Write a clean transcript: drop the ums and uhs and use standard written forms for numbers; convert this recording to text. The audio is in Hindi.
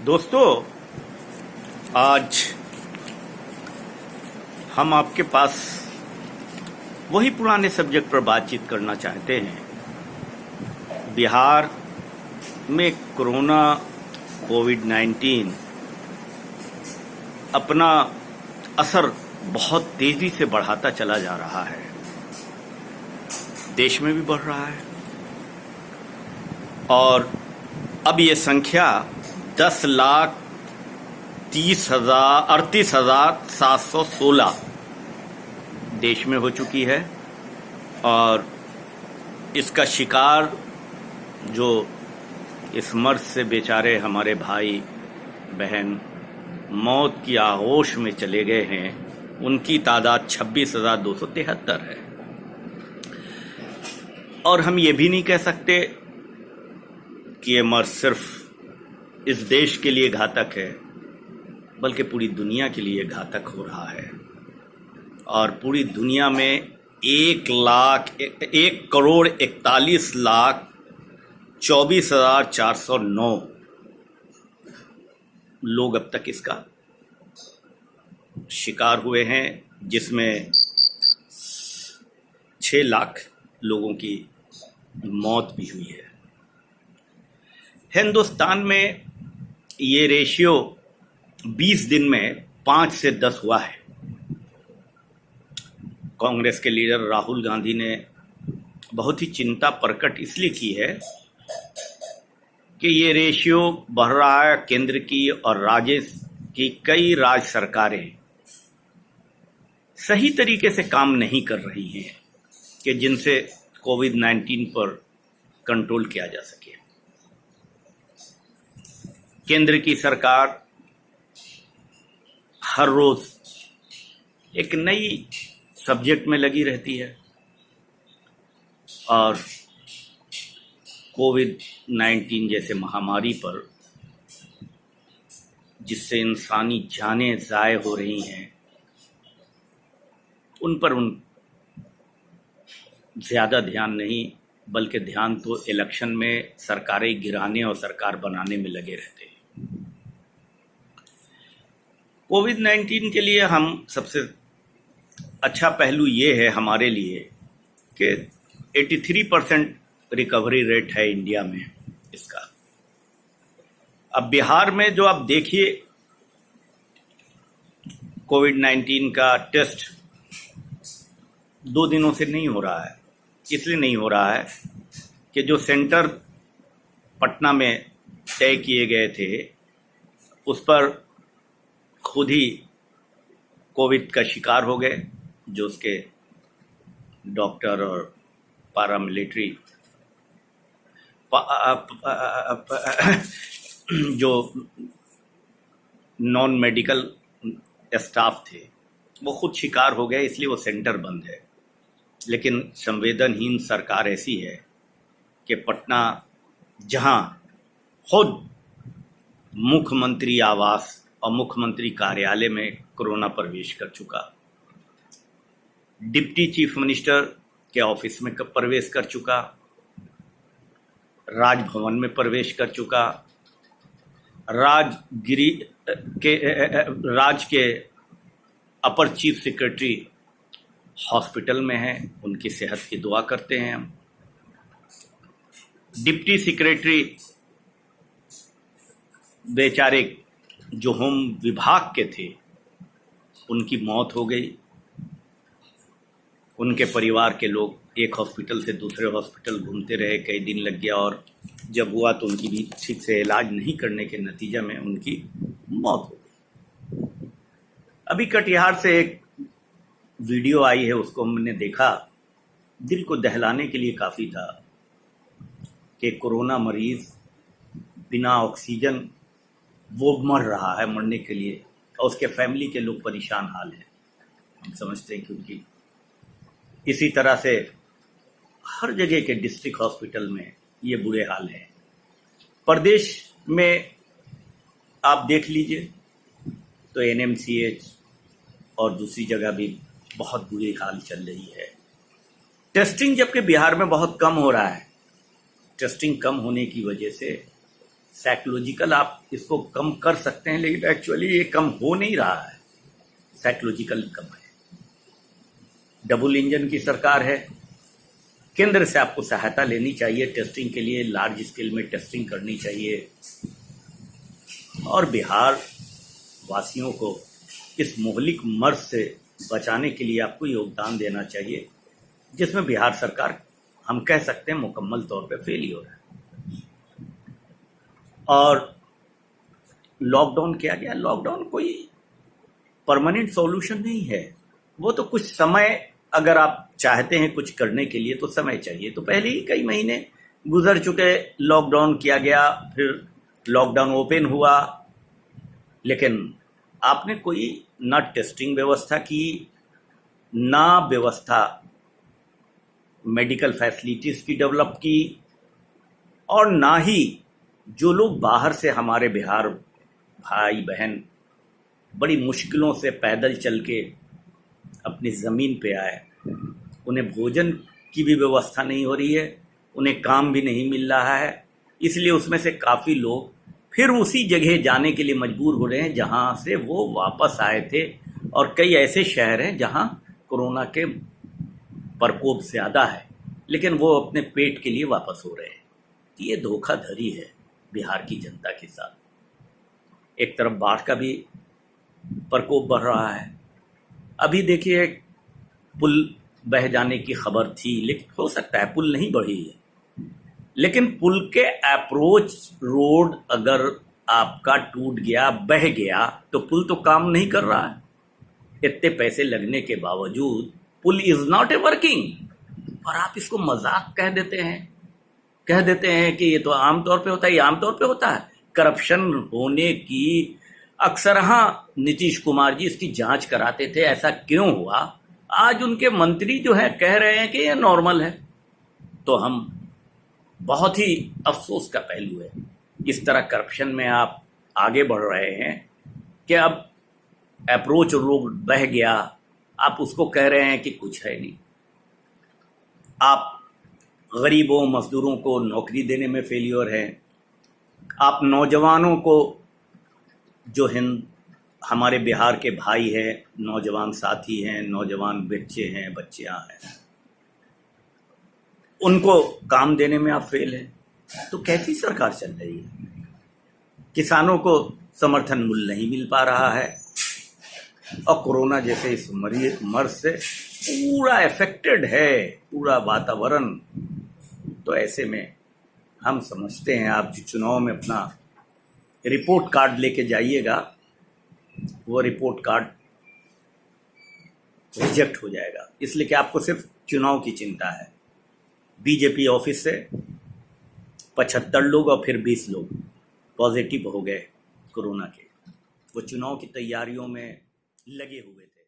दोस्तों, आज हम आपके पास वही पुराने सब्जेक्ट पर बातचीत करना चाहते हैं। बिहार में कोरोना कोविड-19 अपना असर बहुत तेजी से बढ़ाता चला जा रहा है। देश में भी बढ़ रहा है और अब ये संख्या 10,38,716 देश में हो चुकी है और इसका शिकार जो इस मर्ज से बेचारे हमारे भाई बहन मौत की आगोश में चले गए हैं, उनकी तादाद 26,273 है। और हम ये भी नहीं कह सकते कि ये मर्ज सिर्फ इस देश के लिए घातक है, बल्कि पूरी दुनिया के लिए घातक हो रहा है। और पूरी दुनिया में 1,41,24,409 लोग अब तक इसका शिकार हुए हैं, जिसमें 6 लाख लोगों की मौत भी हुई है। हिंदुस्तान में ये रेशियो 20 दिन में 5 से 10 हुआ है। कांग्रेस के लीडर राहुल गांधी ने बहुत ही चिंता प्रकट इसलिए की है कि ये रेशियो बढ़ रहा है। केंद्र की और राज्य की कई राज्य सरकारें सही तरीके से काम नहीं कर रही हैं कि जिनसे कोविड-19 पर कंट्रोल किया जा सके। केंद्र की सरकार हर रोज एक नई सब्जेक्ट में लगी रहती है और कोविड-19 जैसे महामारी पर, जिससे इंसानी जानें ज़ाय हो रही हैं, उन पर ज़्यादा ध्यान नहीं, बल्कि ध्यान तो इलेक्शन में सरकारें गिराने और सरकार बनाने में लगे रहते हैं। कोविड-19 के लिए हम सबसे अच्छा पहलू ये है हमारे लिए कि 83% रिकवरी रेट है इंडिया में इसका। अब बिहार में जो आप देखिए, कोविड-19 का टेस्ट 2 दिनों से नहीं हो रहा है। इसलिए नहीं हो रहा है कि जो सेंटर पटना में तय किए गए थे, उस पर खुद ही कोविड का शिकार हो गए, जो उसके डॉक्टर और पैरामिलिट्री जो नॉन मेडिकल स्टाफ थे, वो खुद शिकार हो गए, इसलिए वो सेंटर बंद है। लेकिन संवेदनहीन सरकार ऐसी है कि पटना, जहां खुद मुख्यमंत्री आवास और मुख्यमंत्री कार्यालय में कोरोना प्रवेश कर चुका, डिप्टी चीफ मिनिस्टर के ऑफिस में प्रवेश कर चुका, राजभवन में प्रवेश कर चुका, राज्य के अपर चीफ सेक्रेटरी हॉस्पिटल में हैं, उनकी सेहत की दुआ करते हैं हम। डिप्टी सेक्रेटरी बेचारे जो होम विभाग के थे, उनकी मौत हो गई। उनके परिवार के लोग एक हॉस्पिटल से दूसरे हॉस्पिटल घूमते रहे, कई दिन लग गया, और जब हुआ तो उनकी भी ठीक से इलाज नहीं करने के नतीजे में उनकी मौत हो गई। अभी कटिहार से एक वीडियो आई है, उसको हमने देखा, दिल को दहलाने के लिए काफ़ी था कि कोरोना मरीज बिना ऑक्सीजन वो मर रहा है, मरने के लिए, और उसके फैमिली के लोग परेशान हाल हैं। हम समझते हैं क्योंकि इसी तरह से हर जगह के डिस्ट्रिक्ट हॉस्पिटल में ये बुरे हाल हैं। प्रदेश में आप देख लीजिए तो एनएमसीएच और दूसरी जगह भी बहुत बुरी हाल चल रही है। टेस्टिंग जबकि बिहार में बहुत कम हो रहा है, टेस्टिंग कम होने की वजह से साइकोलॉजिकल आप इसको कम कर सकते हैं, लेकिन एक्चुअली ये कम हो नहीं रहा है, साइकोलॉजिकल कम है। डबल इंजन की सरकार है, केंद्र से आपको सहायता लेनी चाहिए टेस्टिंग के लिए, लार्ज स्केल में टेस्टिंग करनी चाहिए और बिहार वासियों को इस मोहलिक मर्ज से बचाने के लिए आपको योगदान देना चाहिए, जिसमें बिहार सरकार हम कह सकते हैं मुकम्मल तौर पे फेलियर है। और लॉकडाउन किया गया, लॉकडाउन कोई परमानेंट सॉल्यूशन नहीं है, वो तो कुछ समय, अगर आप चाहते हैं कुछ करने के लिए तो समय चाहिए। तो पहले ही कई महीने गुजर चुके, लॉकडाउन किया गया, फिर लॉकडाउन ओपन हुआ, लेकिन आपने कोई ना टेस्टिंग व्यवस्था की, ना व्यवस्था मेडिकल फैसिलिटीज़ की डेवलप की, और ना ही जो लोग बाहर से हमारे बिहार भाई बहन बड़ी मुश्किलों से पैदल चल के अपनी ज़मीन पे आए, उन्हें भोजन की भी व्यवस्था नहीं हो रही है, उन्हें काम भी नहीं मिल रहा है, इसलिए उसमें से काफ़ी लोग फिर उसी जगह जाने के लिए मजबूर हो रहे हैं जहां से वो वापस आए थे। और कई ऐसे शहर हैं जहां कोरोना के प्रकोप ज़्यादा है, लेकिन वो अपने पेट के लिए वापस हो रहे हैं। ये धोखाधड़ी है बिहार की जनता के साथ। एक तरफ बाढ़ का भी प्रकोप बढ़ रहा है, अभी देखिए पुल बह जाने की खबर थी, लेकिन हो सकता है पुल नहीं बढ़ी है, लेकिन पुल के अप्रोच रोड अगर आपका टूट गया, बह गया, तो पुल तो काम नहीं कर रहा है। इतने पैसे लगने के बावजूद पुल इज नॉट ए वर्किंग, और आप इसको मजाक कह देते हैं कि ये तो आमतौर पे होता है। ये आमतौर पे होता है, करप्शन होने की अक्सर, हाँ नीतीश कुमार जी इसकी जांच कराते थे, ऐसा क्यों हुआ? आज उनके मंत्री जो है कह रहे हैं कि ये नॉर्मल है, तो हम बहुत ही अफसोस का पहलू है। इस तरह करप्शन में आप आगे बढ़ रहे हैं कि अब अप्रोच रोड बह गया, आप उसको कह रहे हैं कि कुछ है नहीं। आप गरीबों मजदूरों को नौकरी देने में फेलियर है, आप नौजवानों को, जो हमारे बिहार के भाई हैं, नौजवान साथी हैं, नौजवान बच्चे हैं, बच्चियां हैं, उनको काम देने में आप फेल हैं। तो कैसी सरकार चल रही है? किसानों को समर्थन मूल्य नहीं मिल पा रहा है, और कोरोना जैसे इस मर्ज से पूरा अफेक्टेड है पूरा वातावरण। तो ऐसे में हम समझते हैं, आप जो चुनाव में अपना रिपोर्ट कार्ड लेके जाइएगा, वो रिपोर्ट कार्ड रिजेक्ट हो जाएगा, इसलिए कि आपको सिर्फ चुनाव की चिंता है। बीजेपी ऑफिस से 75 लोग और फिर 20 लोग पॉजिटिव हो गए कोरोना के, वो चुनाव की तैयारियों में लगे हुए थे।